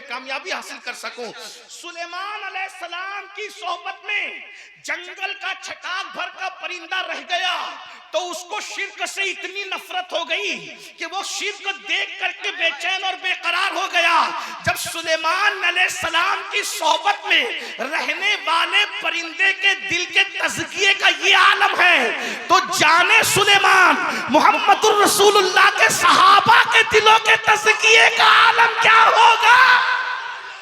कामयाबी हासिल कर सकूं। सुलेमान अलैहिस्सलाम की सोहबत में जंगल का छटाक भर का परिंदा रह गया तो उसको शिर्क से इतनी नफरत हो गई कि वो शिर्क देख करके बेचैन और बेकरार हो गया। जब सुलेमान अलैहिस्सलाम की सोहबत में रहने वाले परिंदे के दिल के तज़किये का ये आलम है तो जाने सुलेमान मुहम्मदुर रसूलुल्लाह के सहाबा के दिलों के तज़किये का आलम क्या होगा।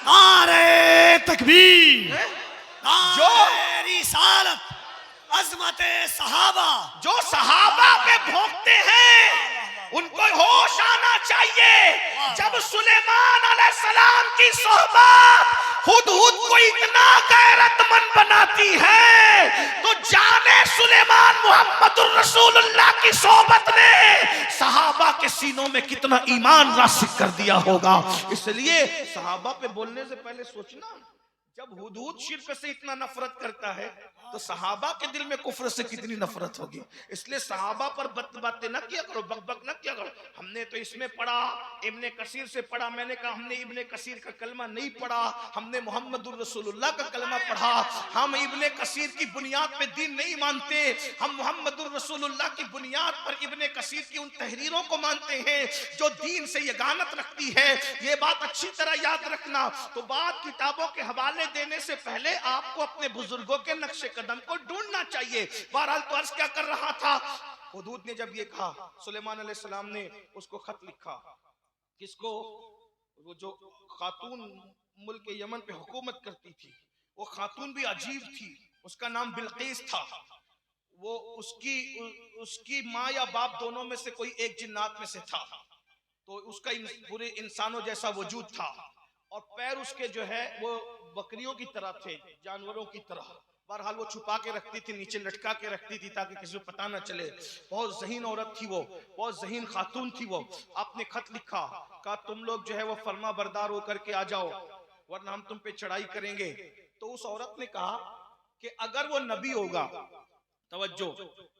नारे तकबीर, जो रिसालत, अज़मते सहाबा, जो सहाबा पे भोंकते हैं उनको होश आना चाहिए। जब सुलेमान अलैहिस्सलाम की सोहबत हुदहुद को इतना गैरतमंद बनाती है तो जाने सुलेमान मुहम्मदुर रसूलुल्लाह की सोहबत ने सहाबा के सीनों में कितना ईमान रासिख कर दिया होगा। इसलिए सहाबा पे बोलने से पहले सोचना, जब हुदूद शिर्क से इतना नफरत करता है तो सहाबा के दिल में कुफ्र से कितनी नफरत होगी। इसलिए सहाबा पर बातें न किया करो, बकबक न किया करो। हमने तो इसमें पढ़ा, इब्ने कसीर से पढ़ा। मैंने कहा हमने इब्ने कसीर का कलमा नहीं पढ़ा, हमने मुहम्मदुर रसूलुल्लाह का कलमा पढ़ा। हम इब्ने कसीर की बुनियाद पे दीन नहीं मानते, हम मुहम्मदुर रसूलुल्लाह की बुनियाद पर इब्ने कसीर की उन तहरीरों को मानते हैं जो दीन से यगानत रखती है। ये बात अच्छी तरह याद रखना। तो बात किताबों के हवाले देने से पहले आपको अपने बुजुर्गों के नक्शे कदम को ढूंढना चाहिए। बहरहाल तो अर्ज क्या कर रहा था, हुदूद ने जब ये कहा, सुलेमान अलैहिस्सलाम ने उसको खत लिखा। किसको? वो जो खातून मुल्क यमन पे हुकूमत करती थी, वो खातून भी अजीब थी, उसका नाम बिल्किस था। वो उसकी माँ या बाप दोनों में से कोई एक जिन्नात में से था। तो उसका पूरे इंसानों जैसा वजूद था और पैर उसके जो है वो बकरियों की तरह थे, जानवरों की तरह। बहरहाल वो छुपा के रखती थी, नीचे लटका के रखती थी ताकि किसी को पता ना चले। बहुत ज़हीन औरत थी वो, बहुत ज़हीन खातून थी वो। आपने खत लिखा, कहा तुम लोग जो है वो फर्मा बरदार होकर के आ जाओ वरना हम तुम पे चढ़ाई करेंगे। तो उस औरत ने कहा कि अगर वो नबी होगा, तवज्जो,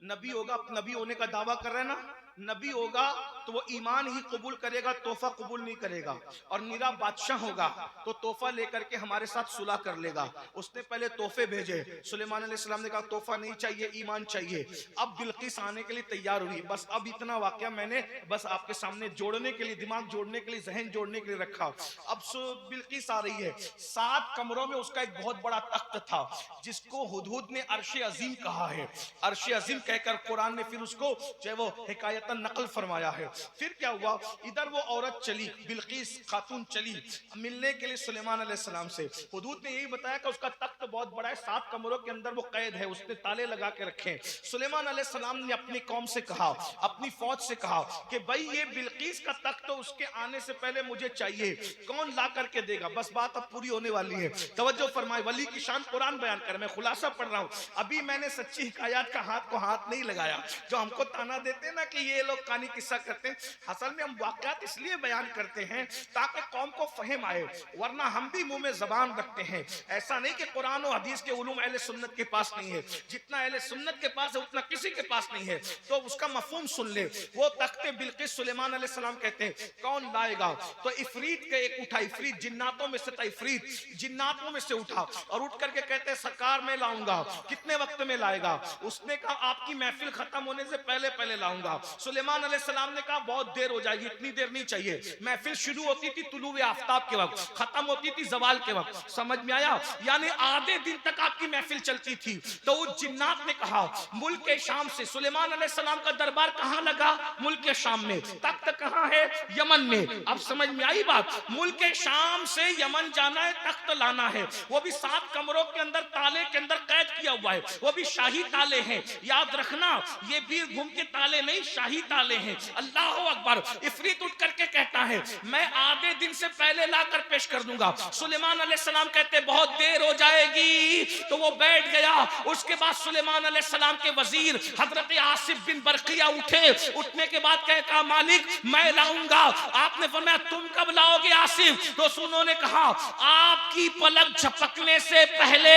नबी होगा, नबी होने का दावा कर रहे हैं ना, नबी होगा तो वो ईमान ही कबूल करेगा, तोहफा कबूल नहीं करेगा। और निरा बादशाह होगा तो तोहफा लेकर के हमारे साथ सुलह कर लेगा। उसने पहले तोहफे भेजे, सुलेमान अलैहिस्सलाम ने कहा तोहफा नहीं चाहिए, ईमान चाहिए। अब बिल्किस आने के लिए तैयार हुई। बस अब इतना वाकया मैंने बस आपके सामने जोड़ने के लिए, दिमाग जोड़ने के लिए, जहन जोड़ने के लिए रखा। अब बिल्किस आ रही है। 7 कमरों में उसका एक बहुत बड़ा तख्त था जिसको हुदहुद ने अर्श अजीम कहा है। अर्श अजीम कहकर कुरान ने फिर उसको जो है वो हिकायतन नकल फरमाया है। फिर क्या हुआ, इधर वो औरत चली, बिल्किस खातून चली मिलने के लिए सुलेमान अलैहिस्सलाम से। हुदूद ने यही बताया कि उसका तख्त बहुत बड़ा है, 7 कमरों के अंदर वो कैद है, उसने ताले लगा के रखे। सुलेमान अलैहिस्सलाम ने अपनी कौम से कहा, अपनी फौज से कहा कि भाई ये बिल्किस का तख्त तो उसके आने से पहले मुझे चाहिए, कौन ला करके देगा। बस बात अब पूरी होने वाली है, तवज्जो फरमाए। वली की शान कुरान बयान कर, मैं खुलासा पढ़ रहा हूँ। अभी मैंने सच्ची हिकायत का हाथ को हाथ नहीं लगाया। जो हमको ताना देते हैं ना कि ये लोग कहानी किस्सा करते हैं, असल में हम वाकयात इसलिए बयान करते हैं ताकि कौम को फहम आए, वरना हम भी मुंह में जबान रखते हैं। ऐसा नहीं कि कुरान और हदीस के उलूम अहले सुन्नत के पास नहीं है, जितना अहले सुन्नत के पास है उतना किसी के पास नहीं है। तो उसका मफहूम सुन ले। वो तख्ते बिल्किस सुलेमान अलैहिस्सलाम कहते हैं कौन लाएगा, तो इफरीत के एक उठा, इफरीत जिन्नातों में से था, इफरीत जिन्नातों में से उठा और उठ करके कहते हैं सरकार मैं लाऊंगा। कितने वक्त में लाएगा? उसने कहा आपकी महफिल खत्म होने से पहले पहले लाऊंगा। सुलेमान अलैहिस्सलाम ने कहा बहुत देर हो जाएगी, इतनी देर नहीं चाहिए। महफिल शुरू होती थी तुलूए आफ्ताब के वक्त, खत्म होती थी जवाल के वक्त। समझ में आया? यानी आधे दिन तक आपकी महफिल चलती थी। तो उस जिन्नात ने कहा मुल्क शाम से, सुलेमान अलैहिस्सलाम का दरबार कहां लगा? मुल्क शाम में। तख्त कहां है? यमन में। अब समझ में आई बात? मुल्क शाम से यमन जाना है, तख्त लाना है, वो भी 7 कमरों के अंदर ताले के अंदर कैद किया हुआ है, वो भी शाही ताले हैं। याद रखना ये बीर घूम के ताले नहीं, शाही ताले हैं। अल्लाह अकबर। इफरीत उठ करके कहता है मैं आधे दिन से पहले लाकर पेश कर दूंगा। सुलेमान अलैहिस्सलाम कहते बहुत देर हो जाए, जाएगी। तो वो बैठ गया। उसके बाद सुलेमान अलैहिस्सलाम के वजीर हजरत आसिफ बिन बरकिया उठे। उठने के बाद कहा मालिक मैं लाऊंगा। आपने फरमाया तुम कब लाओगे आसिफ? तो उन्होंने कहा आपकी पलक झपकने से पहले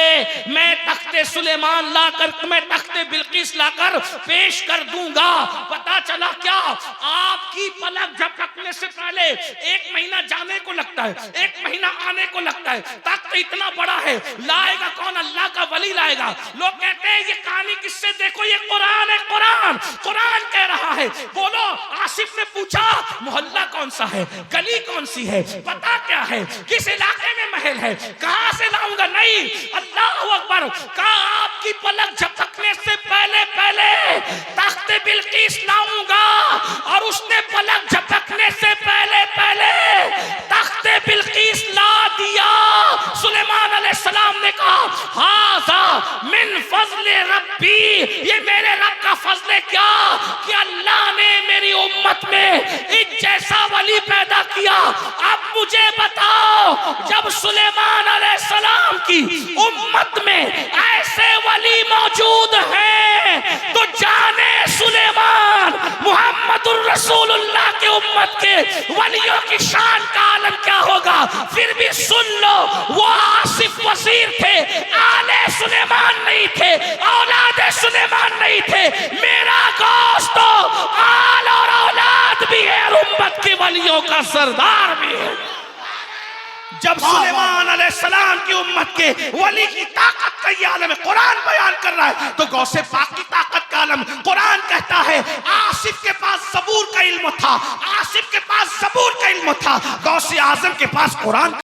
मैं तख्ते सुलेमान लाकर, मैं तख्ते बिल्किस लाकर पेश कर दूंगा। पता चला क्या, आपकी पलक झपकने से पहले 1 महीना जाने को लगता है, 1 महीना आने को लगता है। तख्त इतना बड़ा है, लाएगा कौन? अल्लाह का वली लाएगा। लोग कहते हैं ये कहानी किससे? देखो ये कुरान है, कुरान कुरान कह रहा है। बोलो, आसिफ ने पूछा मोहल्ला कौन सा है, गली कौन सी है, पता क्या है, किस इलाके में महल है, कहां से लाऊंगा? नहीं, अल्लाह अकबर। कहा आपकी पलक झपकने से पहले पहले तख्त बिल्किस लाऊंगा। और उसने पलक झपकने से पहले पहले तख्त बिल्किस ला दिया। सुलेमान अलैहिस्सलाम ने कहा हाज़ा मिन फज़्ल रब्बी, ये मेरे रब का फजल है क्या कि अल्लाह ने मेरी उम्मत में इस जैसा वली पैदा किया। अब मुझे बताओ, जब सुलेमान अलैहिस्सलाम की उम्मत में ऐसे वली मौजूद हैं तो जाने सुलेमान मुहम्मदुर रसूलुल्लाह के उम्मत के वलियों की शान का आलम क्या होगा। फिर भी सुन लो, वो आसिफ वजीर थे, आले सुलेमान नहीं थे, औलाद सुलेमान नहीं थे। मेरा गोश्त तो आल और औलाद भी है और उम्मत के वलियों का सरदार भी है। जब सुलेमान अलैहिस्सलाम की उम्मत के वली की ताकत का ये आलम कुरान बयान कर रहा है, तो गौसे पाक की ताकत का आलम कुरान कहता है आसिफ के पास ज़बूर का इल्म था, आसिफ के पास ज़बूर का इल्म था, गौसे आजम के पास कुरान